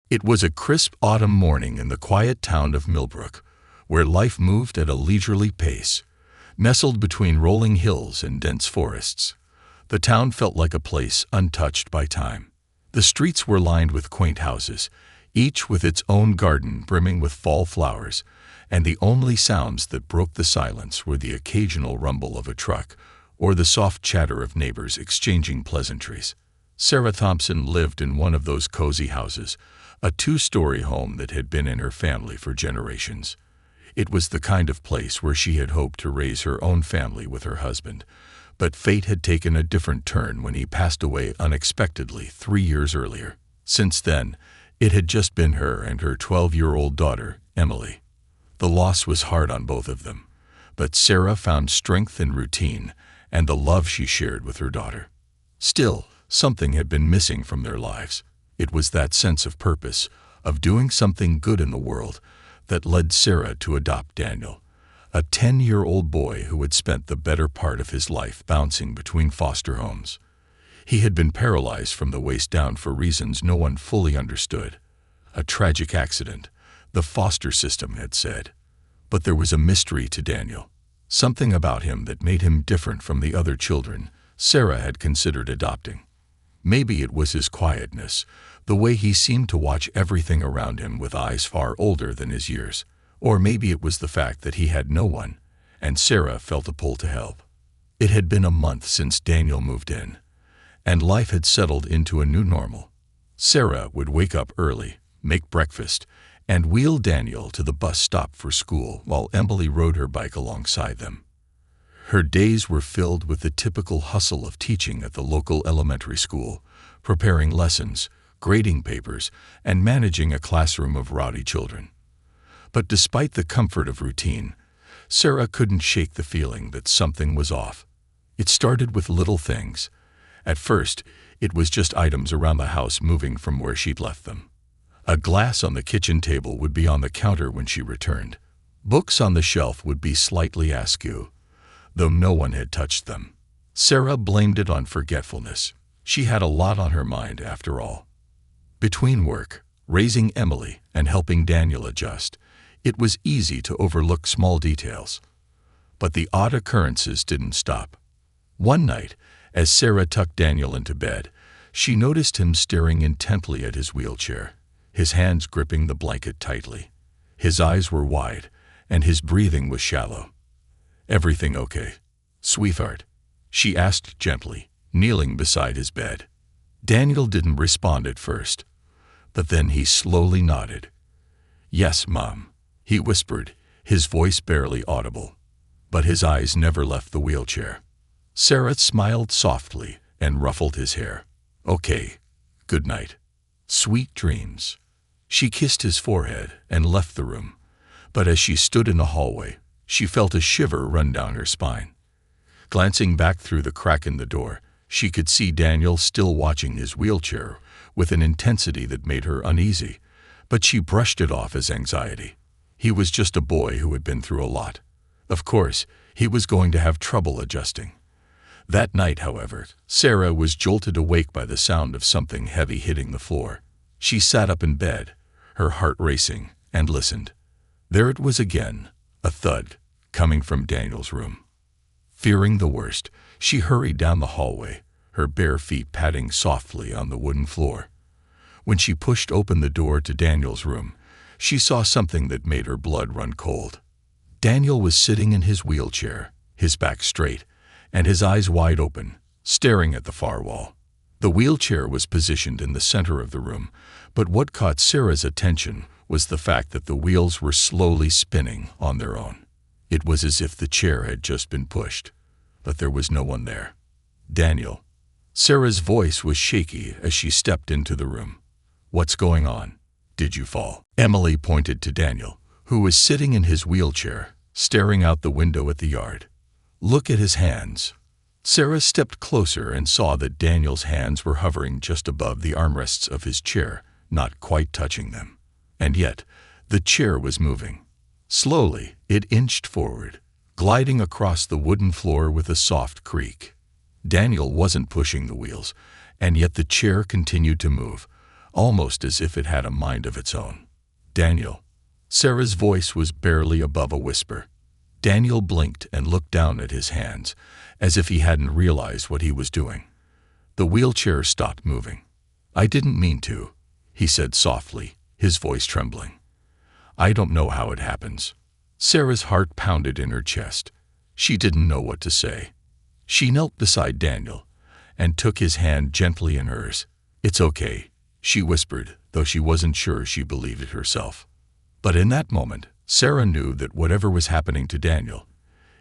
It was a crisp autumn morning in the quiet town of Millbrook, where life moved at a leisurely pace. Nestled between rolling hills and dense forests, the town felt like a place untouched by time. The streets were lined with quaint houses, each with its own garden brimming with fall flowers, and the only sounds that broke the silence were the occasional rumble of a truck or the soft chatter of neighbors exchanging pleasantries. Sarah Thompson lived in one of those cozy houses, a two-story home that had been in her family for generations. It was the kind of place where she had hoped to raise her own family with her husband, but fate had taken a different turn when he passed away unexpectedly 3 years earlier. Since then, it had just been her and her 12-year-old daughter, Emily. The loss was hard on both of them, but Sarah found strength in routine and the love she shared with her daughter. Still, something had been missing from their lives. It was that sense of purpose, of doing something good in the world, that led Sarah to adopt Daniel, a 10-year-old boy who had spent the better part of his life bouncing between foster homes. He had been paralyzed from the waist down for reasons no one fully understood. A tragic accident, the foster system had said. But there was a mystery to Daniel, something about him that made him different from the other children Sarah had considered adopting. Maybe it was his quietness, the way he seemed to watch everything around him with eyes far older than his years. Or maybe it was the fact that he had no one, and Sarah felt a pull to help. It had been a month since Daniel moved in, and life had settled into a new normal. Sarah would wake up early, make breakfast, and wheel Daniel to the bus stop for school while Emily rode her bike alongside them. Her days were filled with the typical hustle of teaching at the local elementary school, preparing lessons, grading papers, and managing a classroom of rowdy children. But despite the comfort of routine, Sarah couldn't shake the feeling that something was off. It started with little things. At first, it was just items around the house moving from where she'd left them. A glass on the kitchen table would be on the counter when she returned. Books on the shelf would be slightly askew, though no one had touched them. Sarah blamed it on forgetfulness. She had a lot on her mind, after all. Between work, raising Emily, and helping Daniel adjust, it was easy to overlook small details. But the odd occurrences didn't stop. One night, as Sarah tucked Daniel into bed, she noticed him staring intently at his wheelchair, his hands gripping the blanket tightly. His eyes were wide, and his breathing was shallow. "Everything okay, sweetheart?" she asked gently, kneeling beside his bed. Daniel didn't respond at first, but then he slowly nodded. "Yes, Mom," he whispered, his voice barely audible. But his eyes never left the wheelchair. Sarah smiled softly and ruffled his hair. "Okay, good night. Sweet dreams." She kissed his forehead and left the room, but as she stood in the hallway, she felt a shiver run down her spine. Glancing back through the crack in the door, she could see Daniel still watching his wheelchair with an intensity that made her uneasy, but she brushed it off as anxiety. He was just a boy who had been through a lot. Of course, he was going to have trouble adjusting. That night, however, Sarah was jolted awake by the sound of something heavy hitting the floor. She sat up in bed, her heart racing, and listened. There it was again, a thud, coming from Daniel's room. Fearing the worst, she hurried down the hallway, her bare feet padding softly on the wooden floor. When she pushed open the door to Daniel's room, she saw something that made her blood run cold. Daniel was sitting in his wheelchair, his back straight, and his eyes wide open, staring at the far wall. The wheelchair was positioned in the center of the room, but what caught Sarah's attention was the fact that the wheels were slowly spinning on their own. It was as if the chair had just been pushed, but there was no one there. "Daniel." Sarah's voice was shaky as she stepped into the room. "What's going on? Did you fall?" Emily pointed to Daniel, who was sitting in his wheelchair, staring out the window at the yard. "Look at his hands." Sarah stepped closer and saw that Daniel's hands were hovering just above the armrests of his chair, not quite touching them. And yet, the chair was moving. Slowly, it inched forward, gliding across the wooden floor with a soft creak. Daniel wasn't pushing the wheels, and yet the chair continued to move, almost as if it had a mind of its own. "Daniel." Sarah's voice was barely above a whisper. Daniel blinked and looked down at his hands, as if he hadn't realized what he was doing. The wheelchair stopped moving. "I didn't mean to," he said softly, his voice trembling. "I don't know how it happens." Sarah's heart pounded in her chest. She didn't know what to say. She knelt beside Daniel and took his hand gently in hers. "It's okay," she whispered, though she wasn't sure she believed it herself. But in that moment, Sarah knew that whatever was happening to Daniel,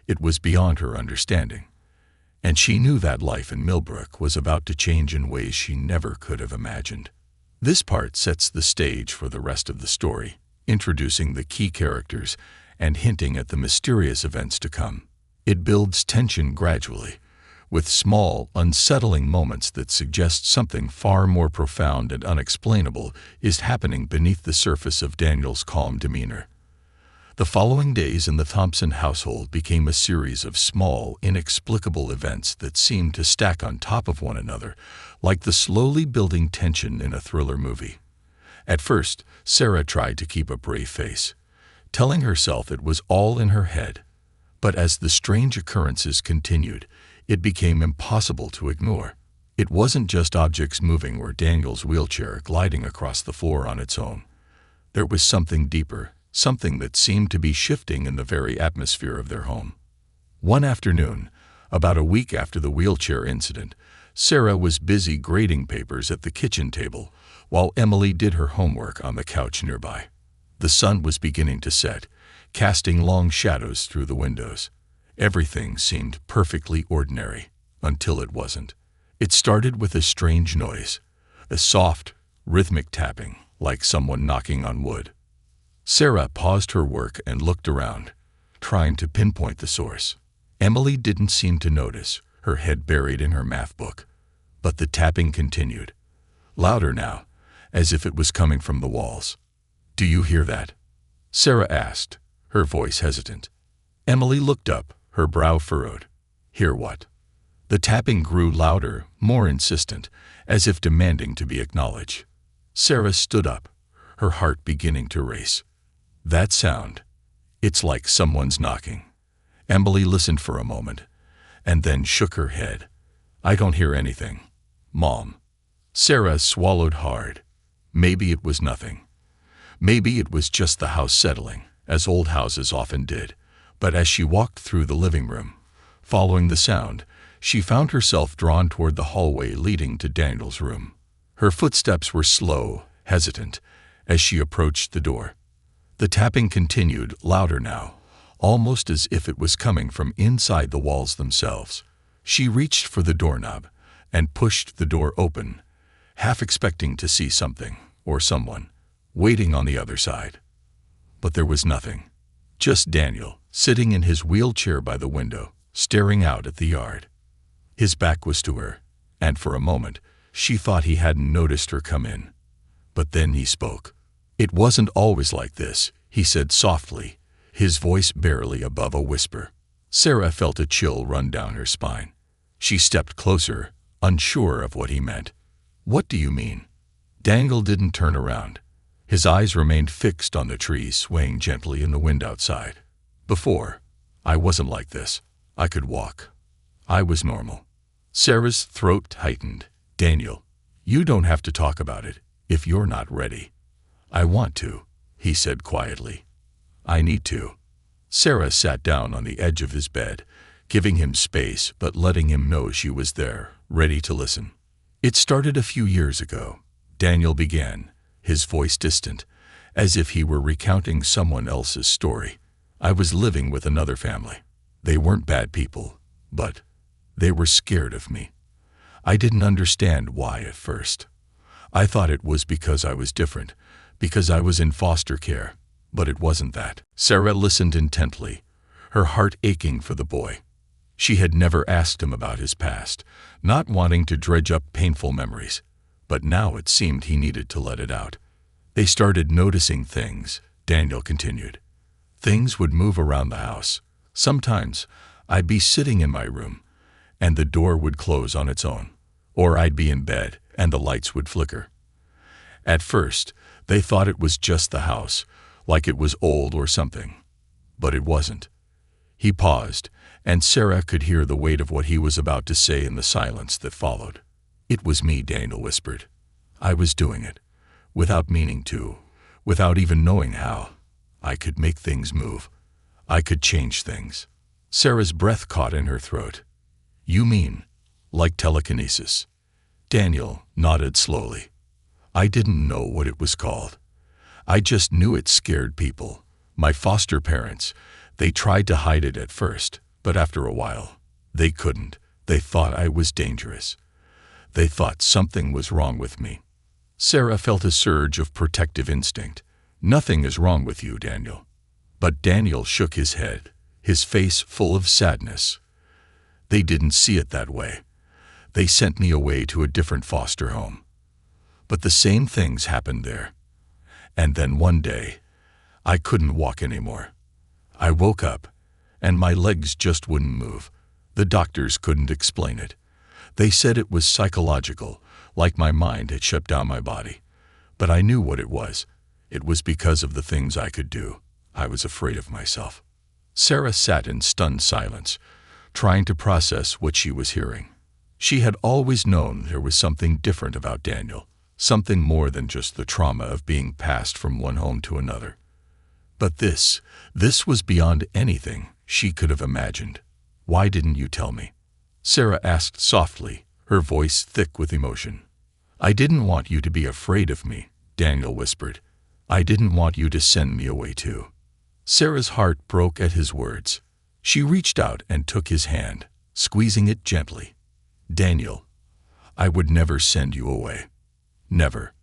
it was beyond her understanding. And she knew that life in Millbrook was about to change in ways she never could have imagined. This part sets the stage for the rest of the story, introducing the key characters and hinting at the mysterious events to come. It builds tension gradually, with small, unsettling moments that suggest something far more profound and unexplainable is happening beneath the surface of Daniel's calm demeanor. The following days in the Thompson household became a series of small, inexplicable events that seemed to stack on top of one another, like the slowly building tension in a thriller movie. At first, Sarah tried to keep a brave face, telling herself it was all in her head. But as the strange occurrences continued, it became impossible to ignore. It wasn't just objects moving or Daniel's wheelchair gliding across the floor on its own. There was something deeper, something that seemed to be shifting in the very atmosphere of their home. One afternoon, about a week after the wheelchair incident, Sarah was busy grading papers at the kitchen table, while Emily did her homework on the couch nearby. The sun was beginning to set, casting long shadows through the windows. Everything seemed perfectly ordinary, until it wasn't. It started with a strange noise, a soft, rhythmic tapping, like someone knocking on wood. Sarah paused her work and looked around, trying to pinpoint the source. Emily didn't seem to notice, her head buried in her math book. But the tapping continued, louder now, as if it was coming from the walls. "Do you hear that?" Sarah asked, her voice hesitant. Emily looked up, her brow furrowed. "Hear what?" The tapping grew louder, more insistent, as if demanding to be acknowledged. Sarah stood up, her heart beginning to race. "That sound. It's like someone's knocking." Emily listened for a moment, and then shook her head. "I don't hear anything, Mom." Sarah swallowed hard. Maybe it was nothing. Maybe it was just the house settling, as old houses often did. But as she walked through the living room, following the sound, she found herself drawn toward the hallway leading to Daniel's room. Her footsteps were slow, hesitant, as she approached the door. The tapping continued, louder now, almost as if it was coming from inside the walls themselves. She reached for the doorknob and pushed the door open, half expecting to see something, or someone, waiting on the other side. But there was nothing. Just Daniel, sitting in his wheelchair by the window, staring out at the yard. His back was to her, and for a moment, she thought he hadn't noticed her come in. But then he spoke. "It wasn't always like this," he said softly, his voice barely above a whisper. Sarah felt a chill run down her spine. She stepped closer, unsure of what he meant. "What do you mean?" Daniel didn't turn around. His eyes remained fixed on the trees swaying gently in the wind outside. "Before, I wasn't like this. I could walk. I was normal." Sarah's throat tightened. "Daniel, you don't have to talk about it if you're not ready." "I want to," he said quietly. "I need to." Sarah sat down on the edge of his bed, giving him space but letting him know she was there, ready to listen. "It started a few years ago," Daniel began, his voice distant, as if he were recounting someone else's story. "I was living with another family. They weren't bad people, but they were scared of me. I didn't understand why at first. I thought it was because I was different, because I was in foster care, but it wasn't that." Sarah listened intently, her heart aching for the boy. She had never asked him about his past, not wanting to dredge up painful memories, but now it seemed he needed to let it out. "They started noticing things," Daniel continued. "Things would move around the house. Sometimes I'd be sitting in my room, and the door would close on its own, or I'd be in bed, and the lights would flicker. At first, they thought it was just the house, like it was old or something. But it wasn't. He paused, and Sarah could hear the weight of what he was about to say in the silence that followed. "It was me," Daniel whispered. "I was doing it, without meaning to, without even knowing how. I could make things move. I could change things." Sarah's breath caught in her throat. "You mean, like telekinesis?" Daniel nodded slowly. "I didn't know what it was called. I just knew it scared people. My foster parents, they tried to hide it at first, but after a while, they couldn't. They thought I was dangerous. They thought something was wrong with me." Sarah felt a surge of protective instinct. "Nothing is wrong with you, Daniel." But Daniel shook his head, his face full of sadness. "They didn't see it that way. They sent me away to a different foster home. But the same things happened there. And then one day, I couldn't walk anymore. I woke up, and my legs just wouldn't move. The doctors couldn't explain it. They said it was psychological, like my mind had shut down my body. But I knew what it was. It was because of the things I could do. I was afraid of myself." Sarah sat in stunned silence, trying to process what she was hearing. She had always known there was something different about Daniel, something more than just the trauma of being passed from one home to another. But this was beyond anything she could have imagined. "Why didn't you tell me?" Sarah asked softly, her voice thick with emotion. "I didn't want you to be afraid of me," Daniel whispered. "I didn't want you to send me away too." Sarah's heart broke at his words. She reached out and took his hand, squeezing it gently. "Daniel, I would never send you away. Never."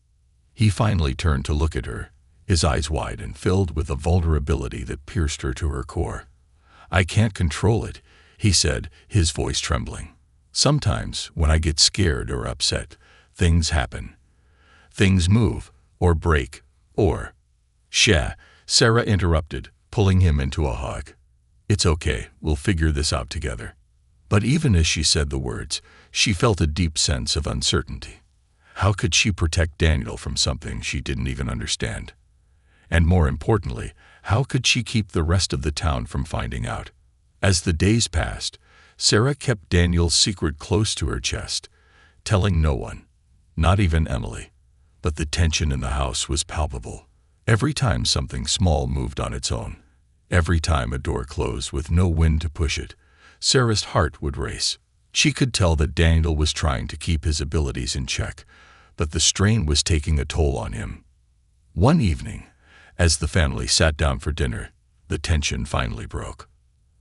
He finally turned to look at her, his eyes wide and filled with a vulnerability that pierced her to her core. "I can't control it," he said, his voice trembling. "Sometimes, when I get scared or upset, things happen. Things move, or break, or—" Sarah interrupted, pulling him into a hug. "It's okay, we'll figure this out together." But even as she said the words, she felt a deep sense of uncertainty. How could she protect Daniel from something she didn't even understand? And more importantly, how could she keep the rest of the town from finding out? As the days passed, Sarah kept Daniel's secret close to her chest, telling no one, not even Emily. But the tension in the house was palpable. Every time something small moved on its own, every time a door closed with no wind to push it, Sarah's heart would race. She could tell that Daniel was trying to keep his abilities in check, but the strain was taking a toll on him. One evening, as the family sat down for dinner, the tension finally broke.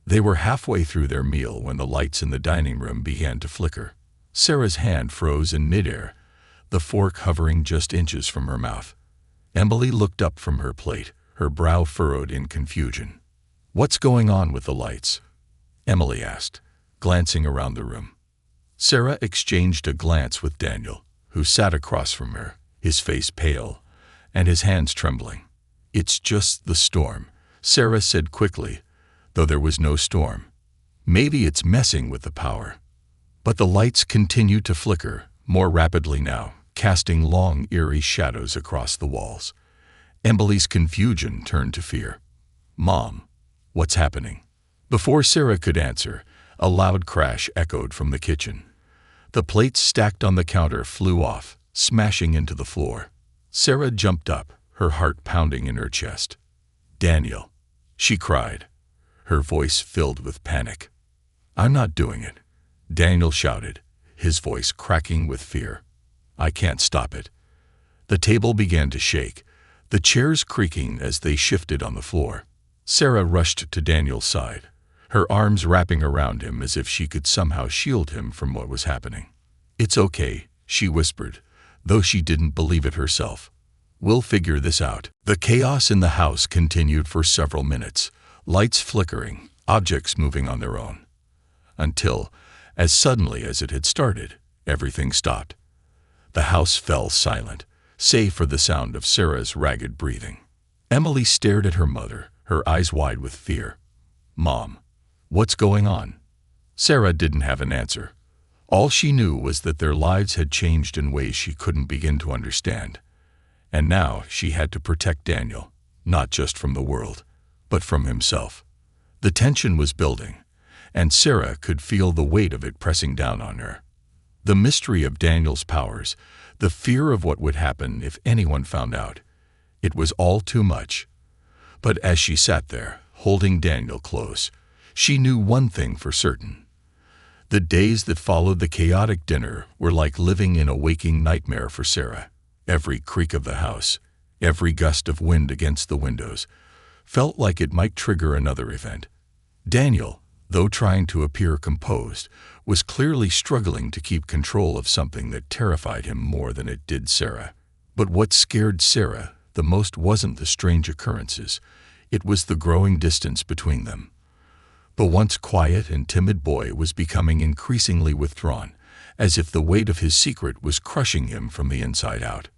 They were halfway through their meal when the lights in the dining room began to flicker. Sarah's hand froze in midair, the fork hovering just inches from her mouth. Emily looked up from her plate, her brow furrowed in confusion. "What's going on with the lights?" Emily asked, glancing around the room. Sarah exchanged a glance with Daniel, who sat across from her, his face pale, and his hands trembling. "It's just the storm," Sarah said quickly, though there was no storm. "Maybe it's messing with the power." But the lights continued to flicker, more rapidly now, casting long, eerie shadows across the walls. Emily's confusion turned to fear. "Mom, what's happening?" Before Sarah could answer, a loud crash echoed from the kitchen. The plates stacked on the counter flew off, smashing into the floor. Sarah jumped up, her heart pounding in her chest. "Daniel," she cried, her voice filled with panic. "I'm not doing it," Daniel shouted, his voice cracking with fear. "I can't stop it." The table began to shake, the chairs creaking as they shifted on the floor. Sarah rushed to Daniel's side, her arms wrapping around him as if she could somehow shield him from what was happening. "It's okay," she whispered, though she didn't believe it herself. "We'll figure this out." The chaos in the house continued for several minutes, lights flickering, objects moving on their own. Until, as suddenly as it had started, everything stopped. The house fell silent, save for the sound of Sarah's ragged breathing. Emily stared at her mother, her eyes wide with fear. "Mom, what's going on?" Sarah didn't have an answer. All she knew was that their lives had changed in ways she couldn't begin to understand. And now she had to protect Daniel, not just from the world, but from himself. The tension was building, and Sarah could feel the weight of it pressing down on her. The mystery of Daniel's powers, the fear of what would happen if anyone found out. It was all too much. But as she sat there, holding Daniel close, she knew one thing for certain. The days that followed the chaotic dinner were like living in a waking nightmare for Sarah. Every creak of the house, every gust of wind against the windows, felt like it might trigger another event. Daniel, though trying to appear composed, was clearly struggling to keep control of something that terrified him more than it did Sarah. But what scared Sarah the most wasn't the strange occurrences, it was the growing distance between them. The once quiet and timid boy was becoming increasingly withdrawn, as if the weight of his secret was crushing him from the inside out.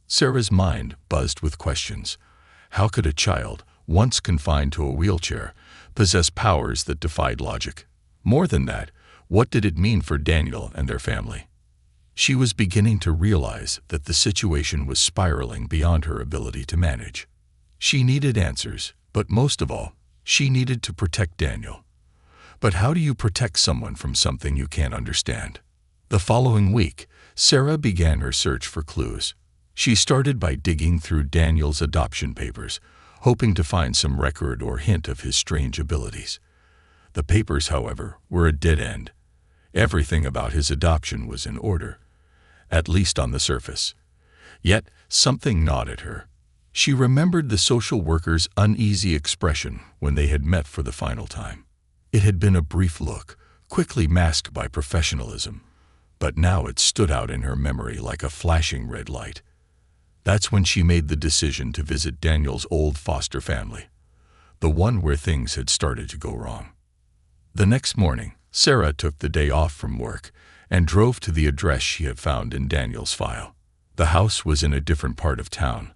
Sarah's mind buzzed with questions. How could a child, once confined to a wheelchair, possess powers that defied logic? More than that, what did it mean for Daniel and their family? She was beginning to realize that the situation was spiraling beyond her ability to manage. She needed answers, but most of all, she needed to protect Daniel. But how do you protect someone from something you can't understand? The following week, Sarah began her search for clues. She started by digging through Daniel's adoption papers, hoping to find some record or hint of his strange abilities. The papers, however, were a dead end. Everything about his adoption was in order, at least on the surface. Yet something gnawed at her. She remembered the social worker's uneasy expression when they had met for the final time. It had been a brief look, quickly masked by professionalism, but now it stood out in her memory like a flashing red light. That's when she made the decision to visit Daniel's old foster family, the one where things had started to go wrong. The next morning, Sarah took the day off from work and drove to the address she had found in Daniel's file. The house was in a different part of town,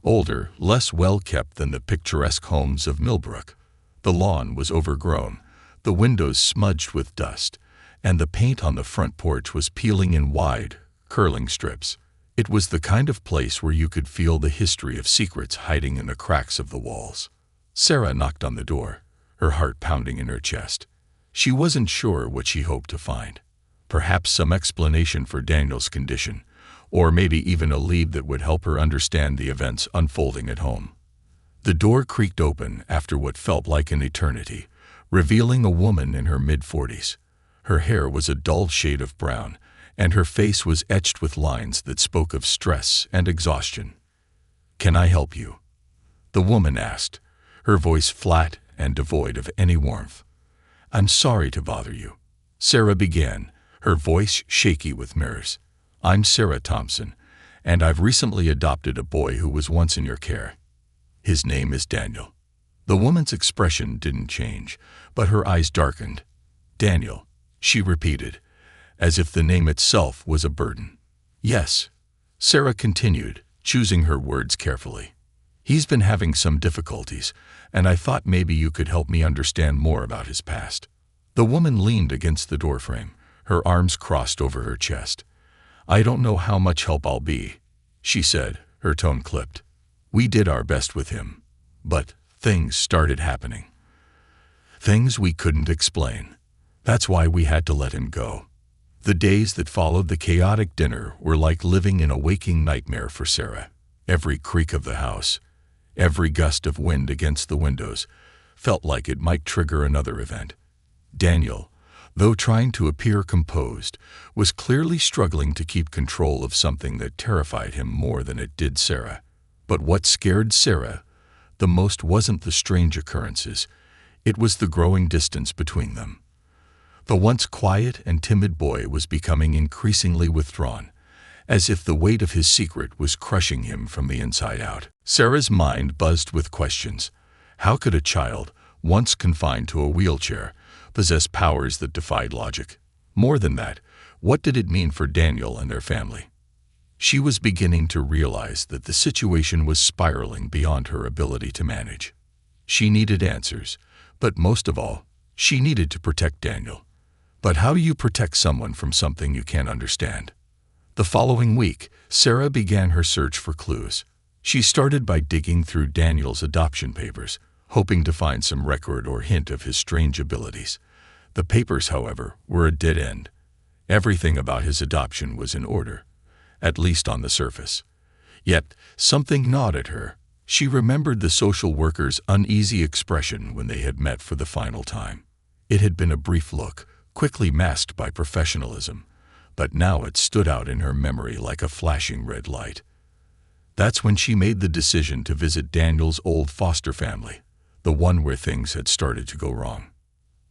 older, less well-kept than the picturesque homes of Millbrook. The lawn was overgrown, the windows smudged with dust, and the paint on the front porch was peeling in wide, curling strips. It was the kind of place where you could feel the history of secrets hiding in the cracks of the walls. Sarah knocked on the door, her heart pounding in her chest. She wasn't sure what she hoped to find. Perhaps some explanation for Daniel's condition, or maybe even a lead that would help her understand the events unfolding at home. The door creaked open after what felt like an eternity, revealing a woman in her mid-40s. Her hair was a dull shade of brown, and her face was etched with lines that spoke of stress and exhaustion. "Can I help you?" the woman asked, her voice flat and devoid of any warmth. "I'm sorry to bother you," Sarah began, her voice shaky with nerves. "I'm Sarah Thompson, and I've recently adopted a boy who was once in your care. His name is Daniel." The woman's expression didn't change, but her eyes darkened. "Daniel," she repeated, as if the name itself was a burden. "Yes," Sarah continued, choosing her words carefully. "He's been having some difficulties, and I thought maybe you could help me understand more about his past." The woman leaned against the doorframe, her arms crossed over her chest. "I don't know how much help I'll be," she said, her tone clipped. "We did our best with him, but things started happening. Things we couldn't explain. That's why we had to let him go." The days that followed the chaotic dinner were like living in a waking nightmare for Sarah. Every creak of the house, every gust of wind against the windows, felt like it might trigger another event. Daniel, though trying to appear composed, was clearly struggling to keep control of something that terrified him more than it did Sarah. But what scared Sarah the most wasn't the strange occurrences, it was the growing distance between them. The once quiet and timid boy was becoming increasingly withdrawn, as if the weight of his secret was crushing him from the inside out. Sarah's mind buzzed with questions. How could a child, once confined to a wheelchair, possess powers that defied logic? More than that, what did it mean for Daniel and their family? She was beginning to realize that the situation was spiraling beyond her ability to manage. She needed answers, but most of all, she needed to protect Daniel. But how do you protect someone from something you can't understand? The following week, Sarah began her search for clues. She started by digging through Daniel's adoption papers, hoping to find some record or hint of his strange abilities. The papers, however, were a dead end. Everything about his adoption was in order, at least on the surface. Yet something gnawed at her. She remembered the social worker's uneasy expression when they had met for the final time. It had been a brief look, quickly masked by professionalism, but now it stood out in her memory like a flashing red light. That's when she made the decision to visit Daniel's old foster family, the one where things had started to go wrong.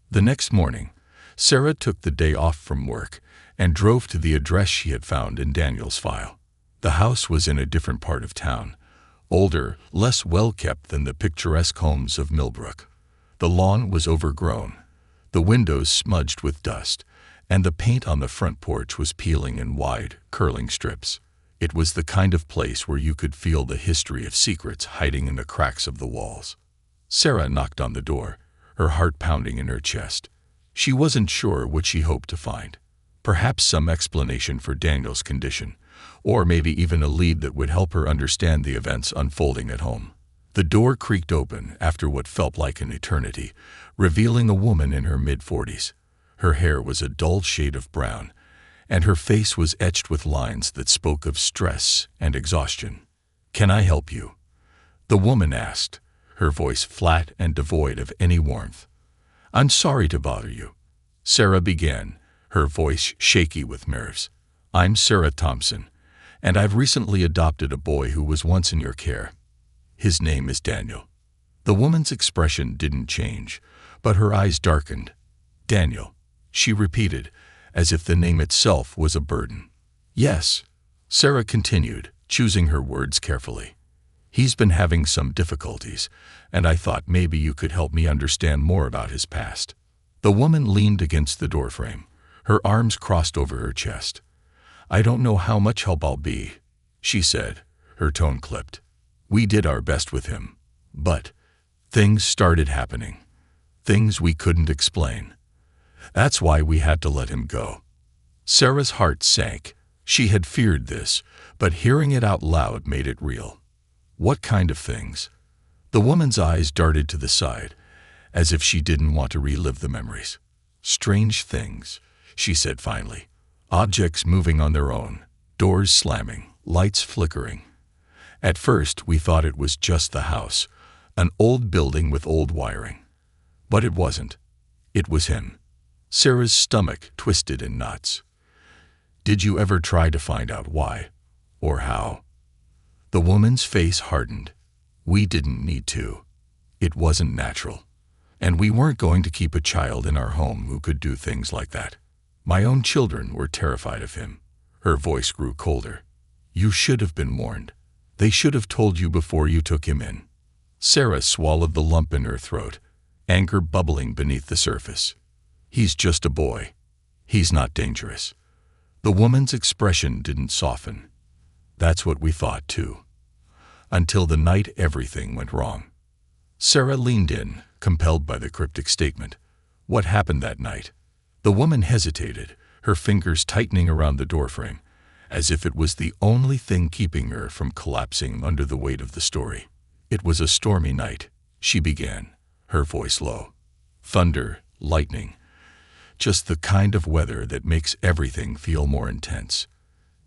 The next morning, Sarah took the day off from work and drove to the address she had found in Daniel's file. The house was in a different part of town, older, less well-kept than the picturesque homes of Millbrook. The lawn was overgrown, the windows smudged with dust, and the paint on the front porch was peeling in wide, curling strips. It was the kind of place where you could feel the history of secrets hiding in the cracks of the walls. Sarah knocked on the door, her heart pounding in her chest. She wasn't sure what she hoped to find. Perhaps some explanation for Daniel's condition, or maybe even a lead that would help her understand the events unfolding at home. The door creaked open after what felt like an eternity, revealing a woman in her mid-40s. Her hair was a dull shade of brown, and her face was etched with lines that spoke of stress and exhaustion. "Can I help you?" the woman asked, her voice flat and devoid of any warmth. "I'm sorry to bother you," Sarah began, her voice shaky with nerves. "I'm Sarah Thompson, and I've recently adopted a boy who was once in your care. His name is Daniel." The woman's expression didn't change, but her eyes darkened. "Daniel," she repeated, as if the name itself was a burden. "Yes," Sarah continued, choosing her words carefully. "He's been having some difficulties, and I thought maybe you could help me understand more about his past." The woman leaned against the doorframe, her arms crossed over her chest. "I don't know how much help I'll be," she said, her tone clipped. "We did our best with him, but things started happening. Things we couldn't explain. That's why we had to let him go." Sarah's heart sank. She had feared this, but hearing it out loud made it real. "What kind of things?" The woman's eyes darted to the side, as if she didn't want to relive the memories. "Strange things," she said finally. "Objects moving on their own, doors slamming, lights flickering. At first we thought it was just the house, an old building with old wiring. But it wasn't. It was him." Sarah's stomach twisted in knots. "Did you ever try to find out why? Or how?" The woman's face hardened. "We didn't need to. It wasn't natural. And we weren't going to keep a child in our home who could do things like that. My own children were terrified of him." Her voice grew colder. "You should have been warned. They should have told you before you took him in." Sarah swallowed the lump in her throat, anger bubbling beneath the surface. "He's just a boy. He's not dangerous." The woman's expression didn't soften. "That's what we thought, too. Until the night everything went wrong." Sarah leaned in, compelled by the cryptic statement. "What happened that night?" The woman hesitated, her fingers tightening around the doorframe, as if it was the only thing keeping her from collapsing under the weight of the story. "It was a stormy night," she began, her voice low. "Thunder, lightning. Just the kind of weather that makes everything feel more intense.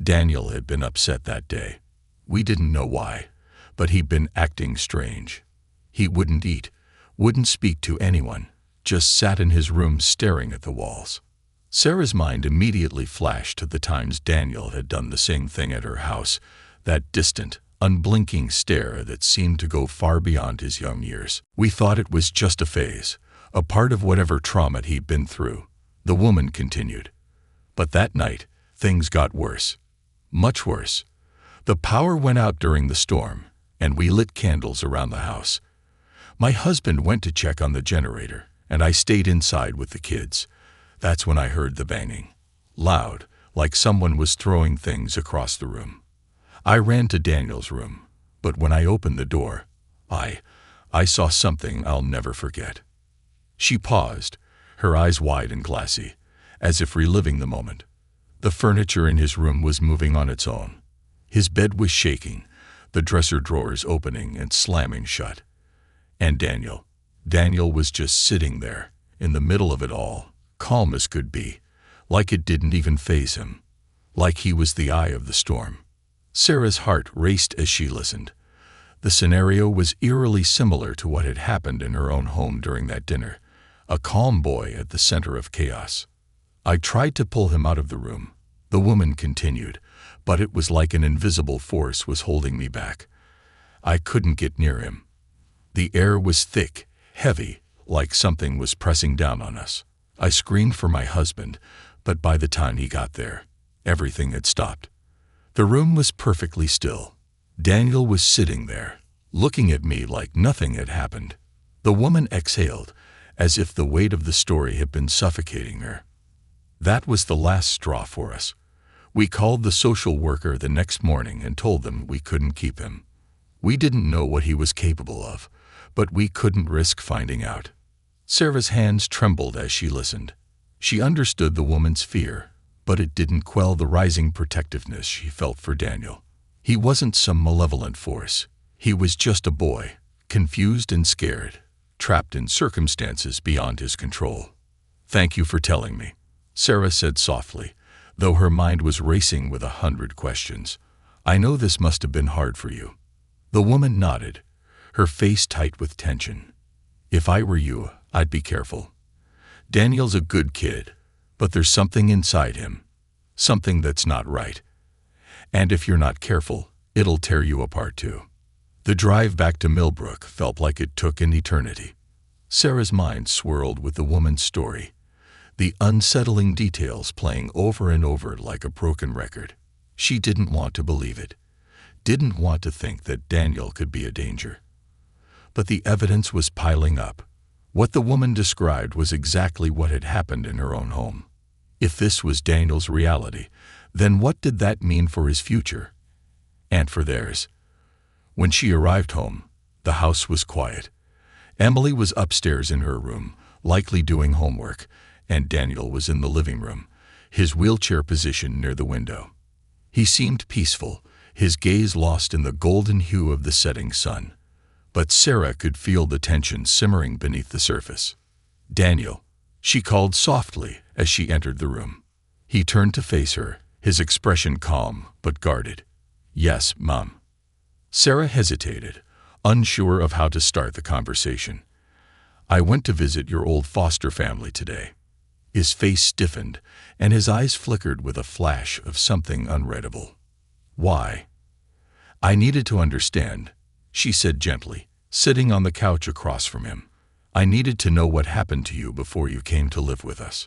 Daniel had been upset that day. We didn't know why, but he'd been acting strange. He wouldn't eat, wouldn't speak to anyone, just sat in his room staring at the walls." Sarah's mind immediately flashed to the times Daniel had done the same thing at her house, that distant, unblinking stare that seemed to go far beyond his young years. "We thought it was just a phase, a part of whatever trauma he'd been through," the woman continued. "But that night, things got worse. Much worse. The power went out during the storm, and we lit candles around the house. My husband went to check on the generator, and I stayed inside with the kids. That's when I heard the banging. Loud, like someone was throwing things across the room. I ran to Daniel's room, but when I opened the door, I saw something I'll never forget." She paused, her eyes wide and glassy, as if reliving the moment. The furniture in his room was moving on its own. His bed was shaking, the dresser drawers opening and slamming shut. And Daniel was just sitting there, in the middle of it all, calm as could be, like it didn't even faze him, like he was the eye of the storm. Sarah's heart raced as she listened. The scenario was eerily similar to what had happened in her own home during that dinner, a calm boy at the center of chaos. I tried to pull him out of the room, the woman continued, but it was like an invisible force was holding me back. I couldn't get near him. The air was thick, heavy, like something was pressing down on us. I screamed for my husband, but by the time he got there, everything had stopped. The room was perfectly still. Daniel was sitting there, looking at me like nothing had happened. The woman exhaled, as if the weight of the story had been suffocating her. That was the last straw for us. We called the social worker the next morning and told them we couldn't keep him. We didn't know what he was capable of, but we couldn't risk finding out. Sarah's hands trembled as she listened. She understood the woman's fear, but it didn't quell the rising protectiveness she felt for Daniel. He wasn't some malevolent force. He was just a boy, confused and scared, trapped in circumstances beyond his control. "Thank you for telling me," Sarah said softly, though her mind was racing with 100 questions. "I know this must have been hard for you." The woman nodded, her face tight with tension. "If I were you, I'd be careful. Daniel's a good kid, but there's something inside him, something that's not right. And if you're not careful, it'll tear you apart too." The drive back to Millbrook felt like it took an eternity. Sarah's mind swirled with the woman's story, the unsettling details playing over and over like a broken record. She didn't want to believe it, didn't want to think that Daniel could be a danger. But the evidence was piling up. What the woman described was exactly what had happened in her own home. If this was Daniel's reality, then what did that mean for his future? And for theirs? When she arrived home, the house was quiet. Emily was upstairs in her room, likely doing homework, and Daniel was in the living room, his wheelchair positioned near the window. He seemed peaceful, his gaze lost in the golden hue of the setting sun. But Sarah could feel the tension simmering beneath the surface. "Daniel," she called softly as she entered the room. He turned to face her, his expression calm but guarded. "Yes, Mom." Sarah hesitated, unsure of how to start the conversation. "I went to visit your old foster family today." His face stiffened, and his eyes flickered with a flash of something unreadable. "Why?" "I needed to understand," she said gently, sitting on the couch across from him. "I needed to know what happened to you before you came to live with us."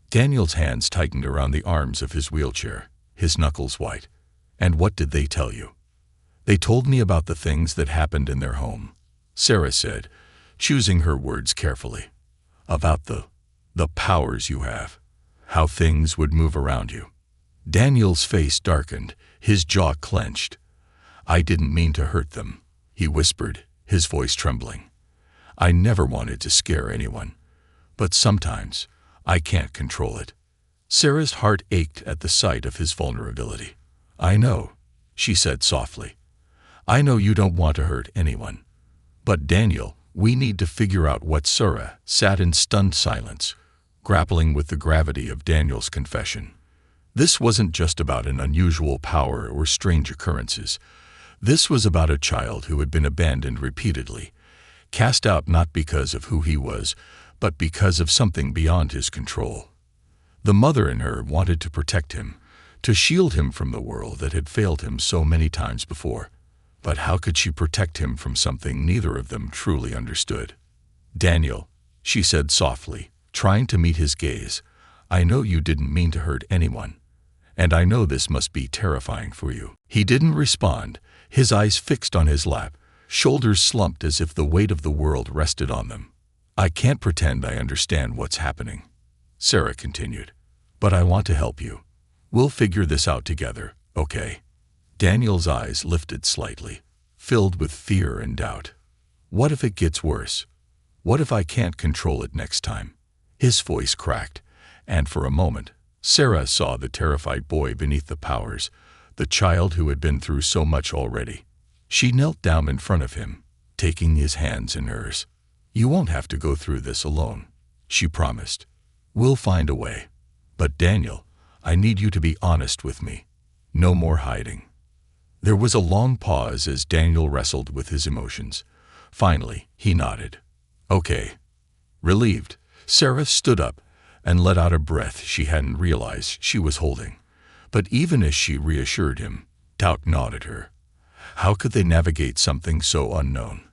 Daniel's hands tightened around the arms of his wheelchair, his knuckles white. "And what did they tell you?" "They told me about the things that happened in their home," Sarah said, choosing her words carefully. "About the powers you have, how things would move around you." Daniel's face darkened, his jaw clenched. "I didn't mean to hurt them," he whispered, his voice trembling. "I never wanted to scare anyone. But sometimes, I can't control it." Sarah's heart ached at the sight of his vulnerability. "I know," she said softly. "I know you don't want to hurt anyone. But Daniel, we need to figure out what." Sarah sat in stunned silence, grappling with the gravity of Daniel's confession. This wasn't just about an unusual power or strange occurrences. This was about a child who had been abandoned repeatedly, cast out not because of who he was, but because of something beyond his control. The mother in her wanted to protect him, to shield him from the world that had failed him so many times before. But how could she protect him from something neither of them truly understood? "Daniel," she said softly, trying to meet his gaze, "I know you didn't mean to hurt anyone. And I know this must be terrifying for you." He didn't respond, his eyes fixed on his lap, shoulders slumped as if the weight of the world rested on them. "I can't pretend I understand what's happening," Sarah continued. "But I want to help you. We'll figure this out together, okay?" Daniel's eyes lifted slightly, filled with fear and doubt. "What if it gets worse? What if I can't control it next time?" His voice cracked, and for a moment, Sarah saw the terrified boy beneath the powers, the child who had been through so much already. She knelt down in front of him, taking his hands in hers. "You won't have to go through this alone," she promised. "We'll find a way. But Daniel, I need you to be honest with me. No more hiding." There was a long pause as Daniel wrestled with his emotions. Finally, he nodded. "Okay." Relieved, Sarah stood up and let out a breath she hadn't realized she was holding. But even as she reassured him, doubt gnawed at her. How could they navigate something so unknown?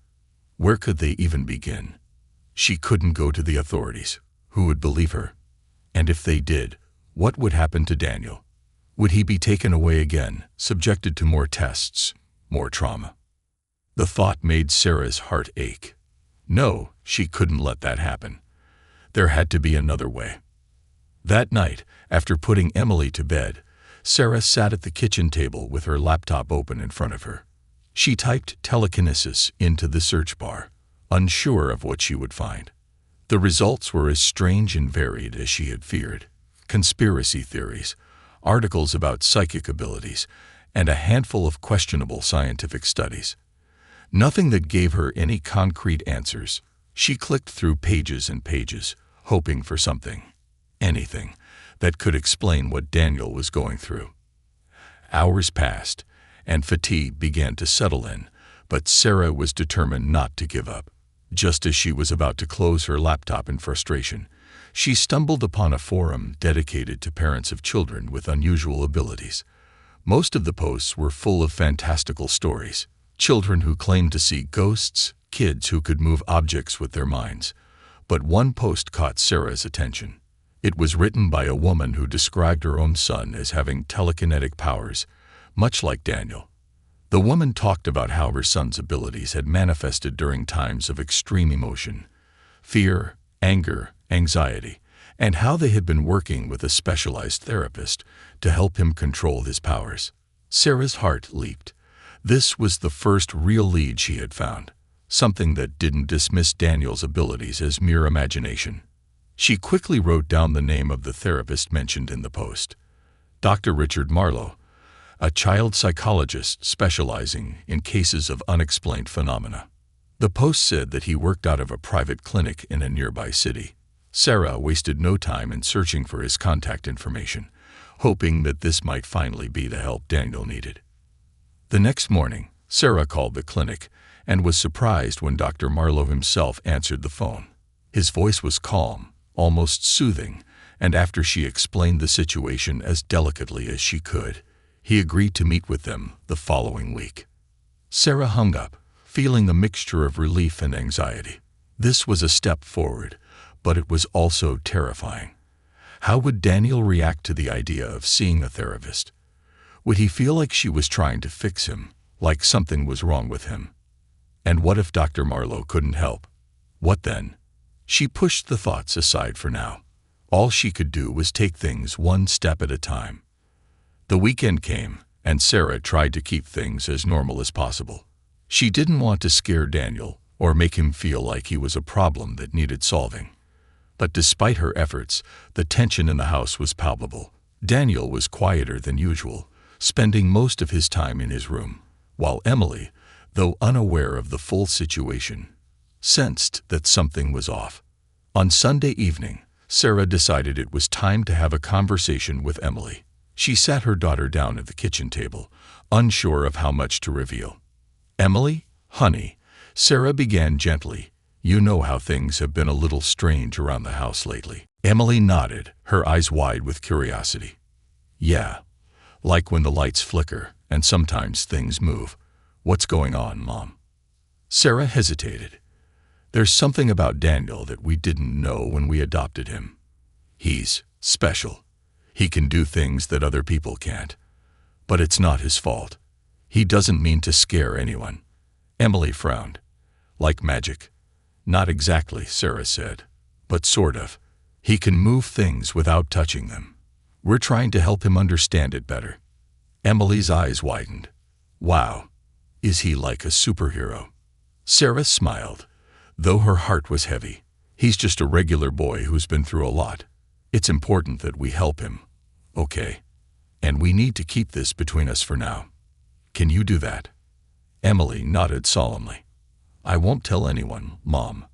Where could they even begin? She couldn't go to the authorities. Who would believe her? And if they did, what would happen to Daniel? Would he be taken away again, subjected to more tests, more trauma? The thought made Sarah's heart ache. No, she couldn't let that happen. There had to be another way. That night, after putting Emily to bed, Sarah sat at the kitchen table with her laptop open in front of her. She typed telekinesis into the search bar, unsure of what she would find. The results were as strange and varied as she had feared. Conspiracy theories, articles about psychic abilities, and a handful of questionable scientific studies. Nothing that gave her any concrete answers. She clicked through pages and pages, hoping for something, anything, that could explain what Daniel was going through. Hours passed, and fatigue began to settle in, but Sarah was determined not to give up. Just as she was about to close her laptop in frustration, she stumbled upon a forum dedicated to parents of children with unusual abilities. Most of the posts were full of fantastical stories. Children who claimed to see ghosts, kids who could move objects with their minds. But one post caught Sarah's attention. It was written by a woman who described her own son as having telekinetic powers, much like Daniel. The woman talked about how her son's abilities had manifested during times of extreme emotion, fear, anger, anxiety, and how they had been working with a specialized therapist to help him control his powers. Sarah's heart leaped. This was the first real lead she had found, something that didn't dismiss Daniel's abilities as mere imagination. She quickly wrote down the name of the therapist mentioned in the post, Dr. Richard Marlowe, a child psychologist specializing in cases of unexplained phenomena. The post said that he worked out of a private clinic in a nearby city. Sarah wasted no time in searching for his contact information, hoping that this might finally be the help Daniel needed. The next morning, Sarah called the clinic and was surprised when Dr. Marlowe himself answered the phone. His voice was calm, almost soothing, and after she explained the situation as delicately as she could, he agreed to meet with them the following week. Sarah hung up, feeling a mixture of relief and anxiety. This was a step forward, but it was also terrifying. How would Daniel react to the idea of seeing a therapist? Would he feel like she was trying to fix him, like something was wrong with him? And what if Dr. Marlowe couldn't help? What then? She pushed the thoughts aside for now. All she could do was take things one step at a time. The weekend came, and Sarah tried to keep things as normal as possible. She didn't want to scare Daniel or make him feel like he was a problem that needed solving. But despite her efforts, the tension in the house was palpable. Daniel was quieter than usual, spending most of his time in his room, while Emily, though unaware of the full situation, sensed that something was off. On Sunday evening, Sarah decided it was time to have a conversation with Emily. She sat her daughter down at the kitchen table, unsure of how much to reveal. "Emily, honey," Sarah began gently, "you know how things have been a little strange around the house lately." Emily nodded, her eyes wide with curiosity. "Yeah, like when the lights flicker and sometimes things move. What's going on, Mom?" Sarah hesitated. "There's something about Daniel that we didn't know when we adopted him. He's special. He can do things that other people can't. But it's not his fault. He doesn't mean to scare anyone." Emily frowned. "Like magic?" "Not exactly," Sarah said, "but sort of. He can move things without touching them. We're trying to help him understand it better." Emily's eyes widened. "Wow. Is he like a superhero?" Sarah smiled, though her heart was heavy. "He's just a regular boy who's been through a lot. It's important that we help him. Okay. And we need to keep this between us for now. Can you do that?" Emily nodded solemnly. I won't tell anyone, Mom.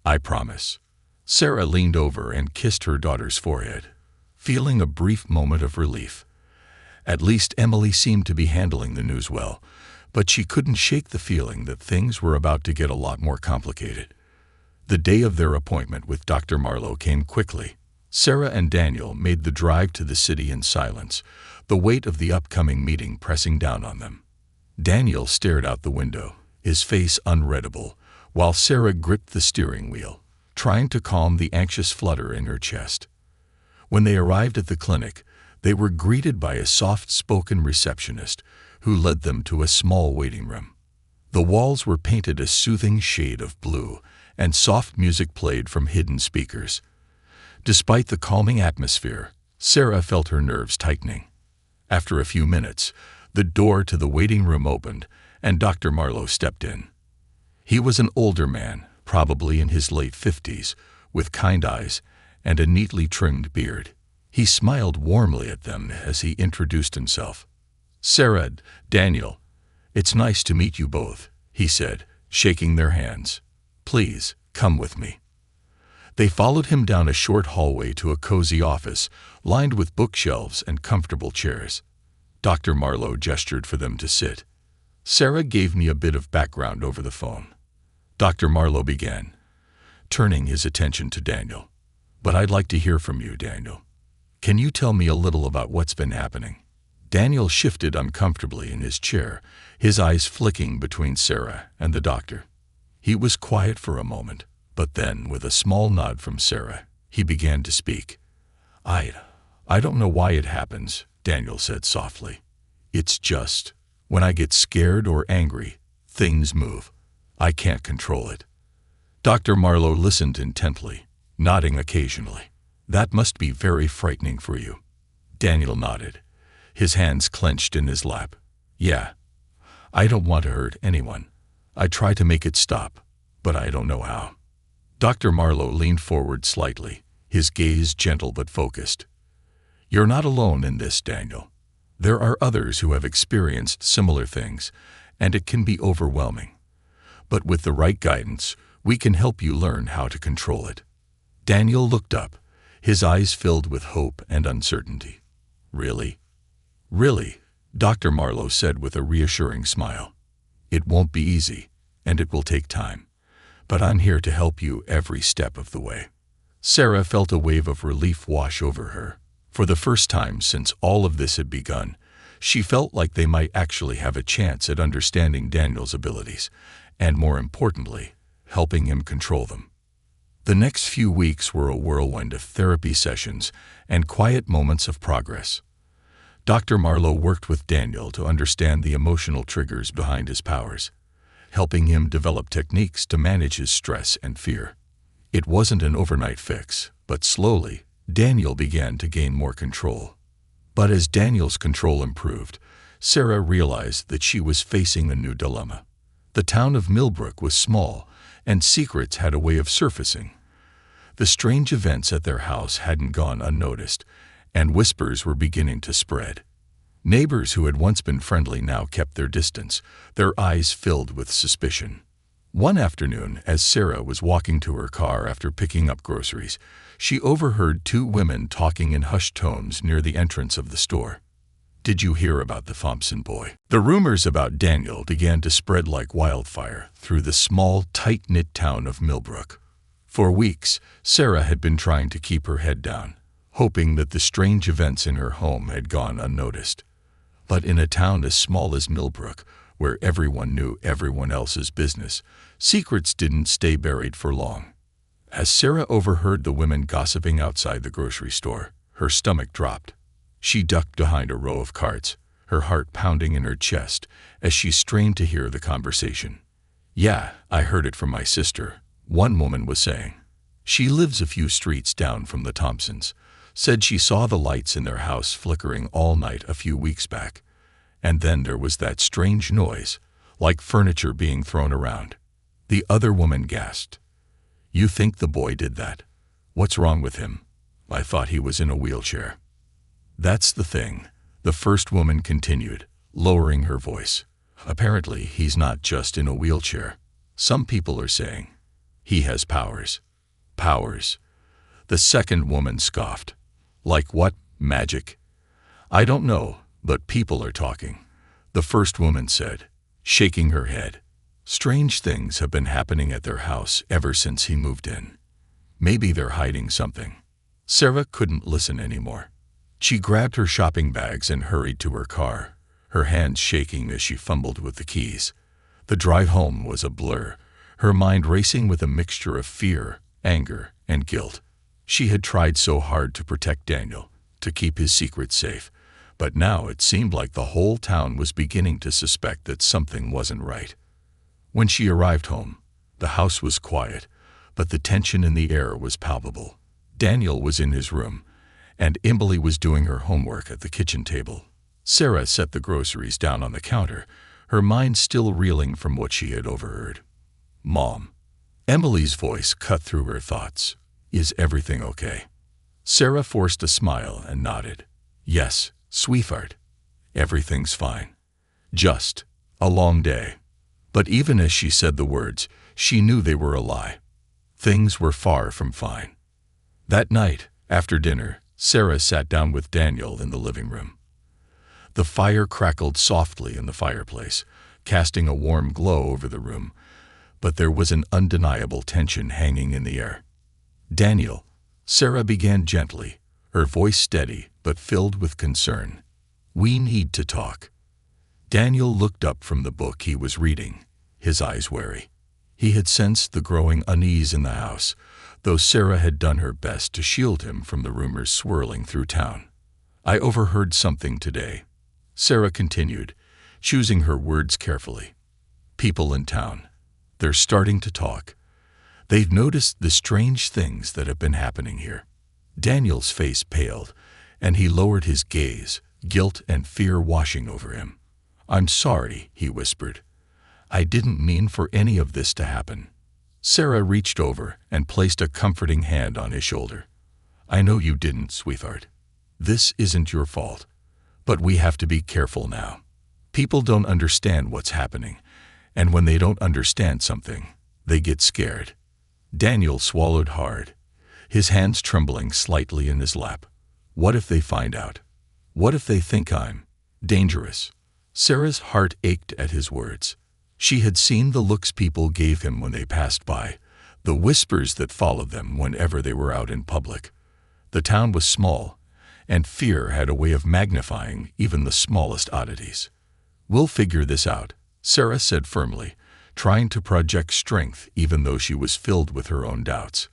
I promise. Sarah leaned over and kissed her daughter's forehead, feeling a brief moment of relief. At least Emily seemed to be handling the news well, but she couldn't shake the feeling that things were about to get a lot more complicated. The day of their appointment with Dr. Marlowe came quickly. Sarah and Daniel made the drive to the city in silence, the weight of the upcoming meeting pressing down on them. Daniel stared out the window, his face unreadable, while Sarah gripped the steering wheel, trying to calm the anxious flutter in her chest. When they arrived at the clinic, they were greeted by a soft-spoken receptionist who led them to a small waiting room. The walls were painted a soothing shade of blue, and soft music played from hidden speakers. Despite the calming atmosphere, Sarah felt her nerves tightening. After a few minutes, the door to the waiting room opened, and Dr. Marlowe stepped in. He was an older man, probably in his late 50s, with kind eyes and a neatly trimmed beard. He smiled warmly at them as he introduced himself. Sarah, Daniel, it's nice to meet you both, he said, shaking their hands. Please, come with me. They followed him down a short hallway to a cozy office, lined with bookshelves and comfortable chairs. Dr. Marlowe gestured for them to sit. Sarah gave me a bit of background over the phone. Dr. Marlowe began, turning his attention to Daniel. But I'd like to hear from you, Daniel. Can you tell me a little about what's been happening? Daniel shifted uncomfortably in his chair, his eyes flicking between Sarah and the doctor. He was quiet for a moment, but then, with a small nod from Sarah, he began to speak. I don't know why it happens, Daniel said softly. It's just, when I get scared or angry, things move. I can't control it. Dr. Marlowe listened intently, nodding occasionally. That must be very frightening for you. Daniel nodded, his hands clenched in his lap. Yeah, I don't want to hurt anyone. I try to make it stop, but I don't know how. Dr. Marlowe leaned forward slightly, his gaze gentle but focused. You're not alone in this, Daniel. There are others who have experienced similar things, and it can be overwhelming. But with the right guidance, we can help you learn how to control it. Daniel looked up, his eyes filled with hope and uncertainty. Really? Really, Dr. Marlowe said with a reassuring smile. It won't be easy, and it will take time. But I'm here to help you every step of the way. Sarah felt a wave of relief wash over her. For the first time since all of this had begun, she felt like they might actually have a chance at understanding Daniel's abilities, and more importantly, helping him control them. The next few weeks were a whirlwind of therapy sessions and quiet moments of progress. Dr. Marlowe worked with Daniel to understand the emotional triggers behind his powers, helping him develop techniques to manage his stress and fear. It wasn't an overnight fix, but slowly, Daniel began to gain more control. But as Daniel's control improved, Sarah realized that she was facing a new dilemma. The town of Millbrook was small, and secrets had a way of surfacing. The strange events at their house hadn't gone unnoticed, and whispers were beginning to spread. Neighbors who had once been friendly now kept their distance, their eyes filled with suspicion. One afternoon, as Sarah was walking to her car after picking up groceries, she overheard two women talking in hushed tones near the entrance of the store. Did you hear about the Thompson boy? The rumors about Daniel began to spread like wildfire through the small, tight-knit town of Millbrook. For weeks, Sarah had been trying to keep her head down, hoping that the strange events in her home had gone unnoticed. But in a town as small as Millbrook, where everyone knew everyone else's business, secrets didn't stay buried for long. As Sarah overheard the women gossiping outside the grocery store, her stomach dropped. She ducked behind a row of carts, her heart pounding in her chest as she strained to hear the conversation. Yeah, I heard it from my sister, one woman was saying. She lives a few streets down from the Thompsons. Said she saw the lights in their house flickering all night a few weeks back. And then there was that strange noise, like furniture being thrown around. The other woman gasped. You think the boy did that? What's wrong with him? I thought he was in a wheelchair. That's the thing, the first woman continued, lowering her voice. Apparently, he's not just in a wheelchair. Some people are saying he has powers. Powers. The second woman scoffed. Like what? Magic? I don't know, but people are talking. The first woman said, shaking her head. Strange things have been happening at their house ever since he moved in. Maybe they're hiding something. Sarah couldn't listen anymore. She grabbed her shopping bags and hurried to her car, her hands shaking as she fumbled with the keys. The drive home was a blur, her mind racing with a mixture of fear, anger, and guilt. She had tried so hard to protect Daniel, to keep his secret safe, but now it seemed like the whole town was beginning to suspect that something wasn't right. When she arrived home, the house was quiet, but the tension in the air was palpable. Daniel was in his room, and Emily was doing her homework at the kitchen table. Sarah set the groceries down on the counter, her mind still reeling from what she had overheard. "Mom." Emily's voice cut through her thoughts. "Is everything okay?" Sarah forced a smile and nodded. "Yes, sweetheart. Everything's fine. Just a long day." But even as she said the words, she knew they were a lie. Things were far from fine. That night, after dinner, Sarah sat down with Daniel in the living room. The fire crackled softly in the fireplace, casting a warm glow over the room, but there was an undeniable tension hanging in the air. "Daniel," Sarah began gently, her voice steady but filled with concern. "We need to talk." Daniel looked up from the book he was reading, his eyes wary. He had sensed the growing unease in the house, though Sarah had done her best to shield him from the rumors swirling through town. "I overheard something today," Sarah continued, choosing her words carefully. "People in town, they're starting to talk. They've noticed the strange things that have been happening here." Daniel's face paled, and he lowered his gaze, guilt and fear washing over him. "I'm sorry," he whispered. "I didn't mean for any of this to happen." Sarah reached over and placed a comforting hand on his shoulder. "I know you didn't, sweetheart. This isn't your fault. But we have to be careful now. People don't understand what's happening, and when they don't understand something, they get scared." Daniel swallowed hard, his hands trembling slightly in his lap. "What if they find out? What if they think I'm dangerous?" Sarah's heart ached at his words. She had seen the looks people gave him when they passed by, the whispers that followed them whenever they were out in public. The town was small, and fear had a way of magnifying even the smallest oddities. "We'll figure this out," Sarah said firmly, trying to project strength even though she was filled with her own doubts.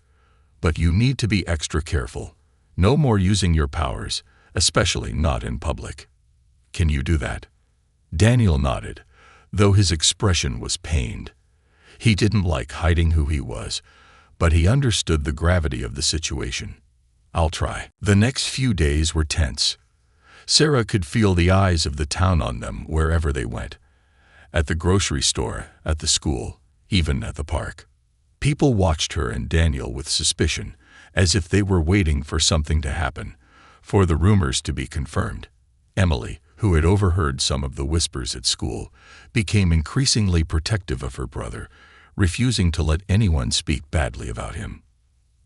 "But you need to be extra careful. No more using your powers, especially not in public. Can you do that?" Daniel nodded, though his expression was pained. He didn't like hiding who he was, but he understood the gravity of the situation. "I'll try." The next few days were tense. Sarah could feel the eyes of the town on them wherever they went. At the grocery store, at the school, even at the park. People watched her and Daniel with suspicion, as if they were waiting for something to happen, for the rumors to be confirmed. Emily, who had overheard some of the whispers at school, became increasingly protective of her brother, refusing to let anyone speak badly about him.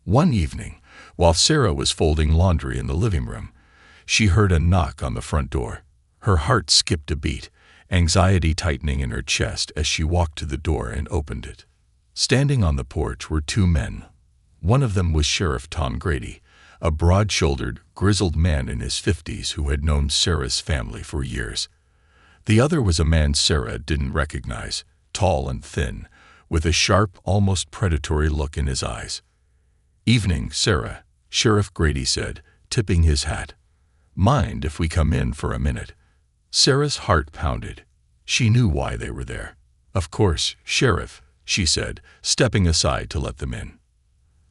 One evening, while Sarah was folding laundry in the living room, she heard a knock on the front door. Her heart skipped a beat, anxiety tightening in her chest as she walked to the door and opened it. Standing on the porch were two men. One of them was Sheriff Tom Grady, a broad-shouldered, grizzled man in his 50s who had known Sarah's family for years. The other was a man Sarah didn't recognize, tall and thin, with a sharp, almost predatory look in his eyes. "Evening, Sarah," Sheriff Grady said, tipping his hat. "Mind if we come in for a minute?" Sarah's heart pounded. She knew why they were there. "Of course, Sheriff," she said, stepping aside to let them in.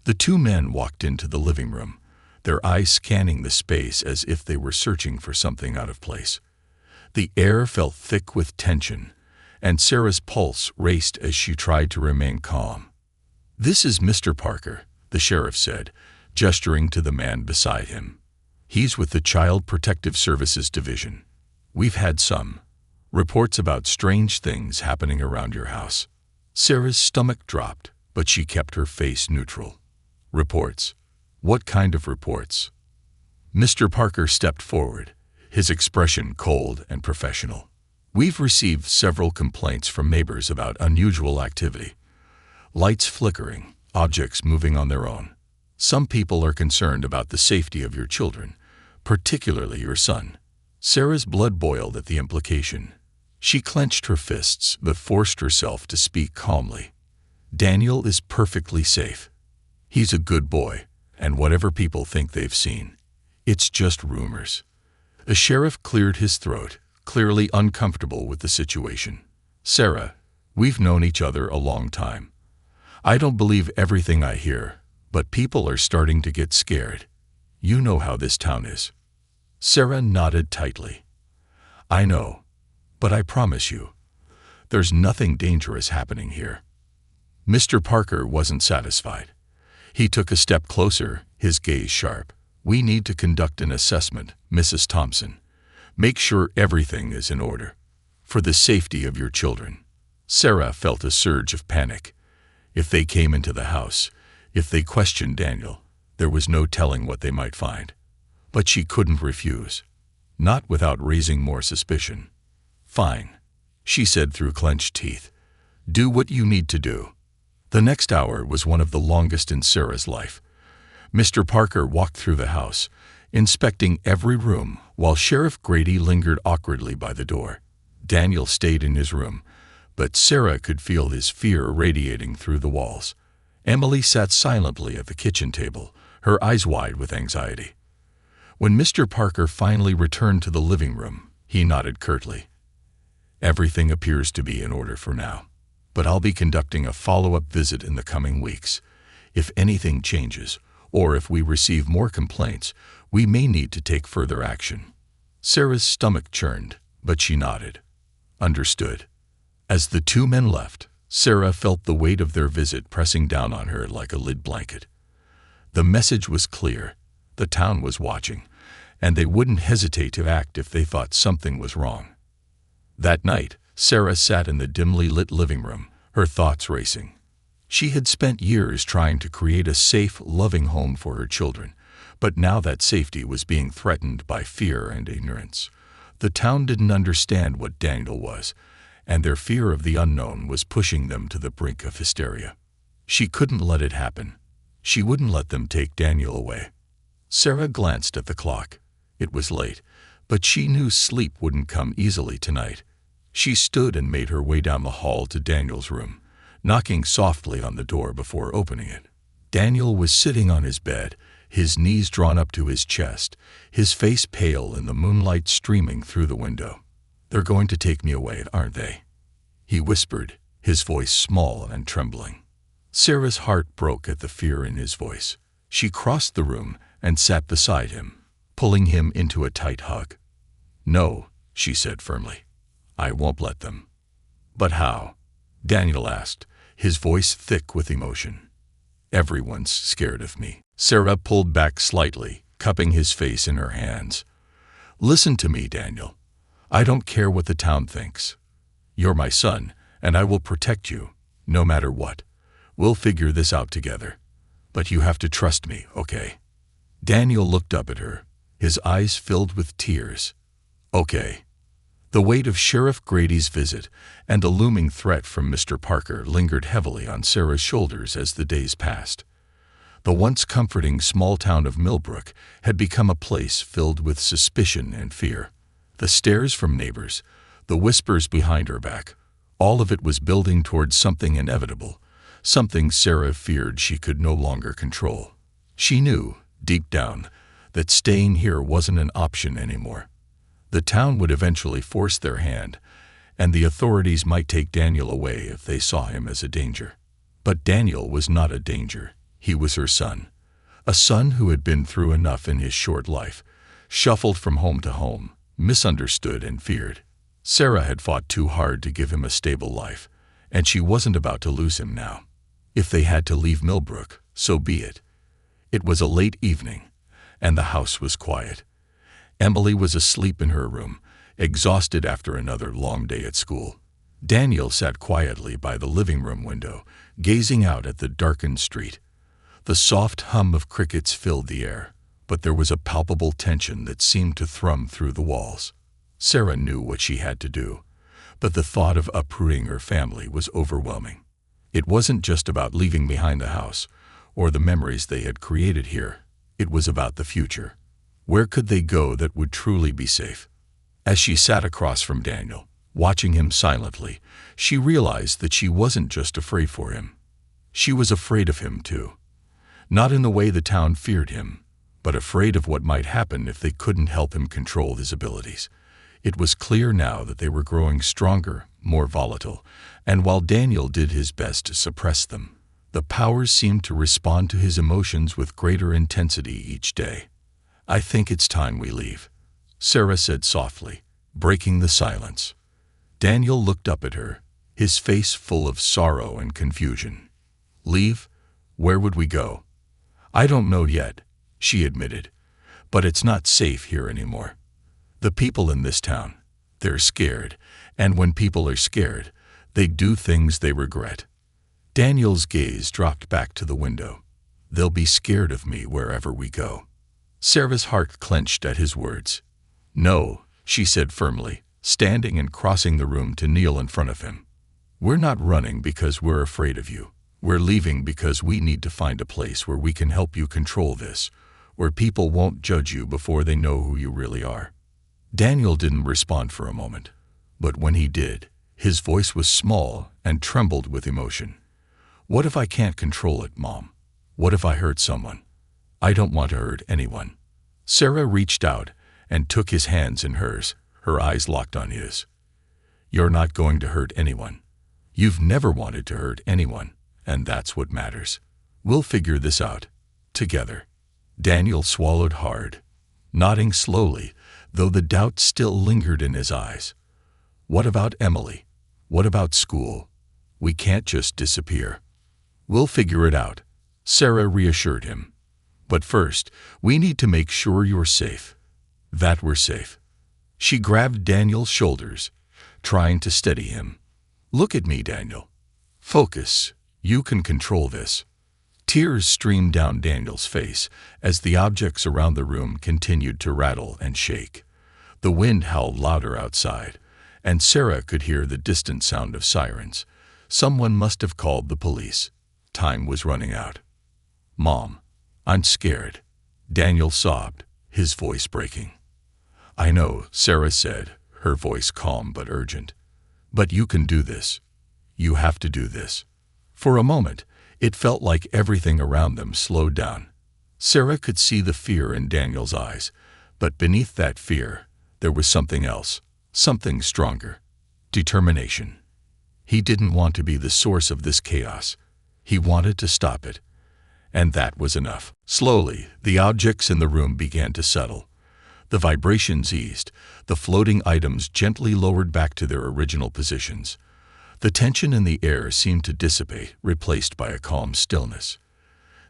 The two men walked into the living room, their eyes scanning the space as if they were searching for something out of place. The air felt thick with tension, and Sarah's pulse raced as she tried to remain calm. "This is Mr. Parker," the sheriff said, gesturing to the man beside him. "He's with the Child Protective Services Division. We've had some Reports about strange things happening around your house. Sarah's stomach dropped, but she kept her face neutral. Reports. What kind of reports? Mr. Parker stepped forward, his expression cold and professional. We've received several complaints from neighbors about unusual activity. Lights flickering, objects moving on their own. Some people are concerned about the safety of your children, particularly your son. Sarah's blood boiled at the implication. She clenched her fists but forced herself to speak calmly. Daniel is perfectly safe. He's a good boy, and whatever people think they've seen, it's just rumors. The sheriff cleared his throat, clearly uncomfortable with the situation. Sarah, we've known each other a long time. I don't believe everything I hear, but people are starting to get scared. You know how this town is. Sarah nodded tightly. I know, but I promise you, there's nothing dangerous happening here. Mr. Parker wasn't satisfied. He took a step closer, his gaze sharp. We need to conduct an assessment, Mrs. Thompson. Make sure everything is in order. For the safety of your children. Sarah felt a surge of panic. If they came into the house, if they questioned Daniel, there was no telling what they might find. But she couldn't refuse. Not without raising more suspicion. Fine, she said through clenched teeth. Do what you need to do. The next hour was one of the longest in Sarah's life. Mr. Parker walked through the house, inspecting every room, while Sheriff Grady lingered awkwardly by the door. Daniel stayed in his room, but Sarah could feel his fear radiating through the walls. Emily sat silently at the kitchen table, her eyes wide with anxiety. When Mr. Parker finally returned to the living room, he nodded curtly. Everything appears to be in order for now, but I'll be conducting a follow-up visit in the coming weeks. If anything changes, or if we receive more complaints, we may need to take further action. Sarah's stomach churned, but she nodded. Understood. As the two men left, Sarah felt the weight of their visit pressing down on her like a lid blanket. The message was clear. The town was watching, and they wouldn't hesitate to act if they thought something was wrong. That night, Sarah sat in the dimly lit living room, her thoughts racing. She had spent years trying to create a safe, loving home for her children, but now that safety was being threatened by fear and ignorance. The town didn't understand what Daniel was, and their fear of the unknown was pushing them to the brink of hysteria. She couldn't let it happen. She wouldn't let them take Daniel away. Sarah glanced at the clock. It was late, but she knew sleep wouldn't come easily tonight. She stood and made her way down the hall to Daniel's room, knocking softly on the door before opening it. Daniel was sitting on his bed, his knees drawn up to his chest, his face pale in the moonlight streaming through the window. They're going to take me away, aren't they? He whispered, his voice small and trembling. Sarah's heart broke at the fear in his voice. She crossed the room and sat beside him, pulling him into a tight hug. No, she said firmly. I won't let them. But how? Daniel asked, his voice thick with emotion. Everyone's scared of me. Sarah pulled back slightly, cupping his face in her hands. Listen to me, Daniel. I don't care what the town thinks. You're my son, and I will protect you, no matter what. We'll figure this out together. But you have to trust me, okay? Daniel looked up at her, his eyes filled with tears. Okay. The weight of Sheriff Grady's visit and a looming threat from Mr. Parker lingered heavily on Sarah's shoulders as the days passed. The once comforting small town of Millbrook had become a place filled with suspicion and fear. The stares from neighbors, the whispers behind her back, all of it was building towards something inevitable, something Sarah feared she could no longer control. She knew, deep down, that staying here wasn't an option anymore. The town would eventually force their hand, and the authorities might take Daniel away if they saw him as a danger. But Daniel was not a danger. He was her son. A son who had been through enough in his short life, shuffled from home to home, misunderstood and feared. Sarah had fought too hard to give him a stable life, and she wasn't about to lose him now. If they had to leave Millbrook, so be it. It was a late evening, and the house was quiet. Emily was asleep in her room, exhausted after another long day at school. Daniel sat quietly by the living room window, gazing out at the darkened street. The soft hum of crickets filled the air, but there was a palpable tension that seemed to thrum through the walls. Sarah knew what she had to do, but the thought of uprooting her family was overwhelming. It wasn't just about leaving behind the house or the memories they had created here. It was about the future. Where could they go that would truly be safe? As she sat across from Daniel, watching him silently, she realized that she wasn't just afraid for him. She was afraid of him too. Not in the way the town feared him, but afraid of what might happen if they couldn't help him control his abilities. It was clear now that they were growing stronger, more volatile, and while Daniel did his best to suppress them, the powers seemed to respond to his emotions with greater intensity each day. "I think it's time we leave," Sarah said softly, breaking the silence. Daniel looked up at her, his face full of sorrow and confusion. "Leave? Where would we go?" "I don't know yet," she admitted, "but it's not safe here anymore. The people in this town, they're scared, and when people are scared, they do things they regret." Daniel's gaze dropped back to the window. "They'll be scared of me wherever we go." Sarah's heart clenched at his words. "No," she said firmly, standing and crossing the room to kneel in front of him. "We're not running because we're afraid of you. We're leaving because we need to find a place where we can help you control this, where people won't judge you before they know who you really are." Daniel didn't respond for a moment, but when he did, his voice was small and trembled with emotion. "What if I can't control it, Mom? What if I hurt someone? I don't want to hurt anyone." Sarah reached out and took his hands in hers, her eyes locked on his. "You're not going to hurt anyone. You've never wanted to hurt anyone, and that's what matters. We'll figure this out, together." Daniel swallowed hard, nodding slowly, though the doubt still lingered in his eyes. "What about Emily? What about school? We can't just disappear." "We'll figure it out," Sarah reassured him. "But first, we need to make sure you're safe. That we're safe." She grabbed Daniel's shoulders, trying to steady him. "Look at me, Daniel. Focus. You can control this." Tears streamed down Daniel's face as the objects around the room continued to rattle and shake. The wind howled louder outside, and Sarah could hear the distant sound of sirens. Someone must have called the police. Time was running out. "Mom, I'm scared," Daniel sobbed, his voice breaking. "I know," Sarah said, her voice calm but urgent. "But you can do this. You have to do this." For a moment, it felt like everything around them slowed down. Sarah could see the fear in Daniel's eyes, but beneath that fear, there was something else, something stronger. Determination. He didn't want to be the source of this chaos. He wanted to stop it. And that was enough. Slowly, the objects in the room began to settle. The vibrations eased, the floating items gently lowered back to their original positions. The tension in the air seemed to dissipate, replaced by a calm stillness.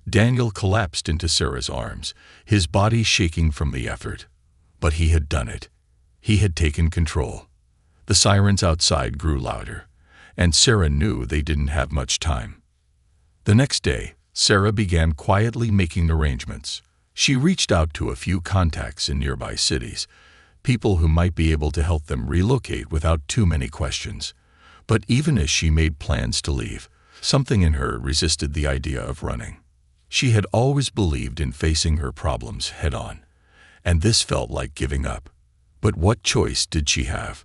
Daniel collapsed into Sarah's arms, his body shaking from the effort. But he had done it. He had taken control. The sirens outside grew louder, and Sarah knew they didn't have much time. The next day, Sarah began quietly making arrangements. She reached out to a few contacts in nearby cities, people who might be able to help them relocate without too many questions. But even as she made plans to leave, something in her resisted the idea of running. She had always believed in facing her problems head-on, and this felt like giving up. But what choice did she have?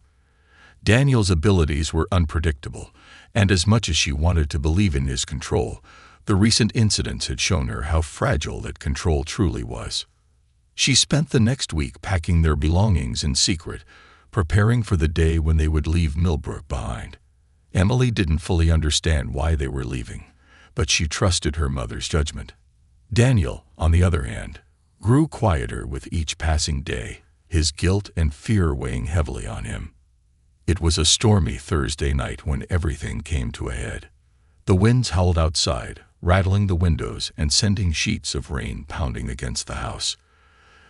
Daniel's abilities were unpredictable, and as much as she wanted to believe in his control, the recent incidents had shown her how fragile that control truly was. She spent the next week packing their belongings in secret, preparing for the day when they would leave Millbrook behind. Emily didn't fully understand why they were leaving, but she trusted her mother's judgment. Daniel, on the other hand, grew quieter with each passing day, his guilt and fear weighing heavily on him. It was a stormy Thursday night when everything came to a head. The winds howled outside, rattling the windows and sending sheets of rain pounding against the house.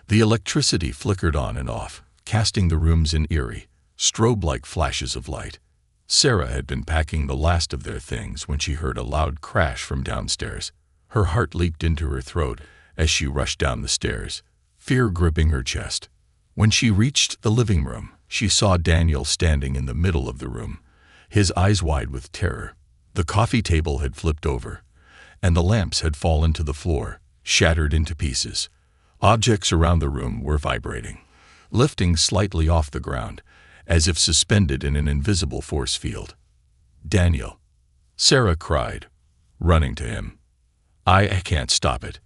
The electricity flickered on and off, casting the rooms in eerie, strobe-like flashes of light. Sarah had been packing the last of their things when she heard a loud crash from downstairs. Her heart leaped into her throat as she rushed down the stairs, fear gripping her chest. When she reached the living room, she saw Daniel standing in the middle of the room, his eyes wide with terror. The coffee table had flipped over, and the lamps had fallen to the floor, shattered into pieces. Objects around the room were vibrating, lifting slightly off the ground, as if suspended in an invisible force field. "Daniel," Sarah cried, running to him. I can't stop it,"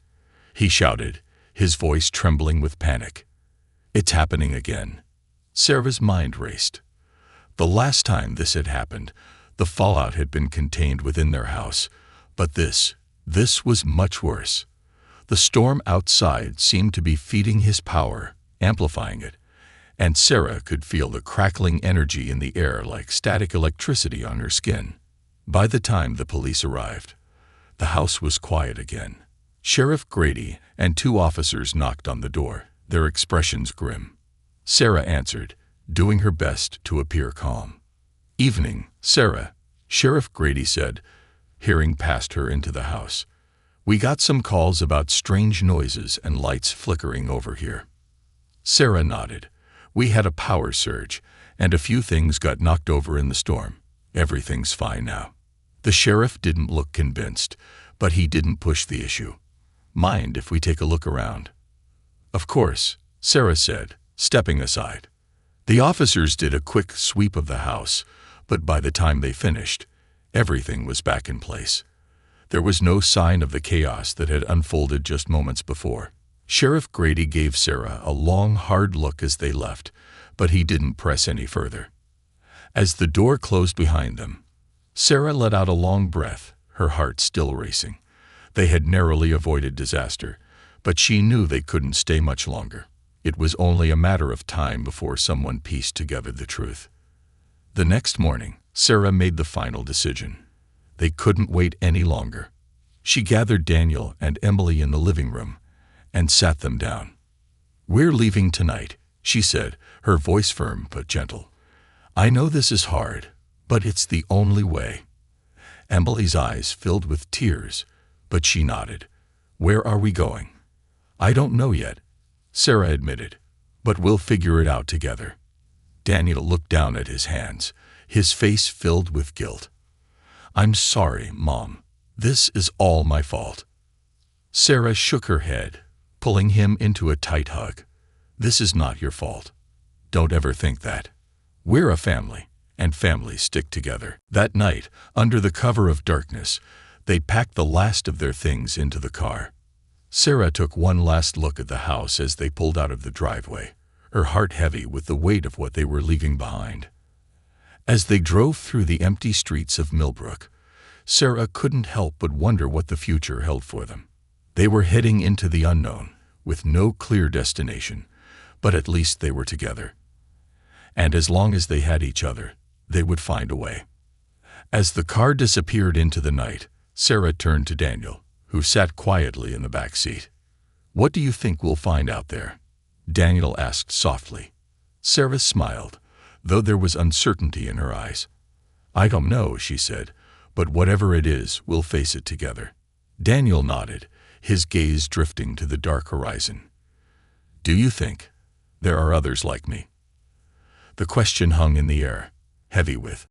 he shouted, his voice trembling with panic. "It's happening again." Sarah's mind raced. The last time this had happened, the fallout had been contained within their house, but this was much worse. The storm outside seemed to be feeding his power, amplifying it, and Sarah could feel the crackling energy in the air like static electricity on her skin. By the time the police arrived, the house was quiet again. Sheriff Grady and 2 officers knocked on the door, their expressions grim. Sarah answered, doing her best to appear calm. "Evening, Sarah," Sheriff Grady said, peering past her into the house. "We got some calls about strange noises and lights flickering over here." Sarah nodded. "We had a power surge, and a few things got knocked over in the storm. Everything's fine now." The sheriff didn't look convinced, but he didn't push the issue. "Mind if we take a look around?" "Of course," Sarah said, stepping aside. The officers did a quick sweep of the house, but by the time they finished, everything was back in place. There was no sign of the chaos that had unfolded just moments before. Sheriff Grady gave Sarah a long, hard look as they left, but he didn't press any further. As the door closed behind them, Sarah let out a long breath, her heart still racing. They had narrowly avoided disaster, but she knew they couldn't stay much longer. It was only a matter of time before someone pieced together the truth. The next morning, Sarah made the final decision. They couldn't wait any longer. She gathered Daniel and Emily in the living room and sat them down. "We're leaving tonight," she said, her voice firm but gentle. "I know this is hard, but it's the only way." Emily's eyes filled with tears, but she nodded. "Where are we going?" "I don't know yet," Sarah admitted, "but we'll figure it out together." Daniel looked down at his hands, his face filled with guilt. "I'm sorry, Mom. This is all my fault." Sarah shook her head, pulling him into a tight hug. "This is not your fault. Don't ever think that. We're a family, and families stick together." That night, under the cover of darkness, they packed the last of their things into the car. Sarah took one last look at the house as they pulled out of the driveway, her heart heavy with the weight of what they were leaving behind. As they drove through the empty streets of Millbrook, Sarah couldn't help but wonder what the future held for them. They were heading into the unknown, with no clear destination, but at least they were together. And as long as they had each other, they would find a way. As the car disappeared into the night, Sarah turned to Daniel, who sat quietly in the back seat. "What do you think we'll find out there?" Daniel asked softly. Sarah smiled, though there was uncertainty in her eyes. "I don't know," she said, "but whatever it is, we'll face it together." Daniel nodded, his gaze drifting to the dark horizon. "Do you think there are others like me?" The question hung in the air, heavy with